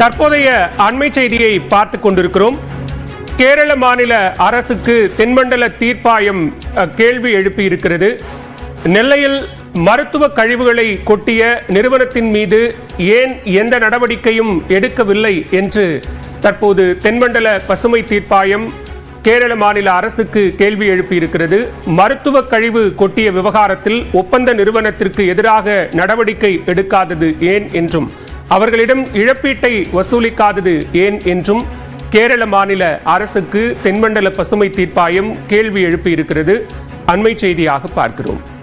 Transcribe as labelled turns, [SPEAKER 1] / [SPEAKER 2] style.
[SPEAKER 1] தற்போதைய அண்மை செய்தியை பார்த்துக் கொண்டிருக்கிறோம். கேரள மாநில அரசுக்கு தென்மண்டல தீர்ப்பாயம் கேள்வி எழுப்பியிருக்கிறது. நெல்லையில் மருத்துவ கழிவுகளை கொட்டிய நிறுவனத்தின் மீது ஏன் எந்த நடவடிக்கையும் எடுக்கவில்லை என்று தற்போது தென்மண்டல பசுமை தீர்ப்பாயம் கேரள மாநில அரசுக்கு கேள்வி எழுப்பியிருக்கிறது. மருத்துவ கழிவு கொட்டிய விவகாரத்தில் ஒப்பந்த நிறுவனத்திற்கு எதிராக நடவடிக்கை எடுக்காதது ஏன் என்றும், அவர்களிடம் இழப்பீட்டை வசூலிக்காதது ஏன் என்றும் கேரள மாநில அரசுக்கு தென்மண்டல பசுமை தீர்ப்பாயம் கேள்வி எழுப்பியிருக்கிறது. அண்மை செய்தியாக பார்க்கிறோம்.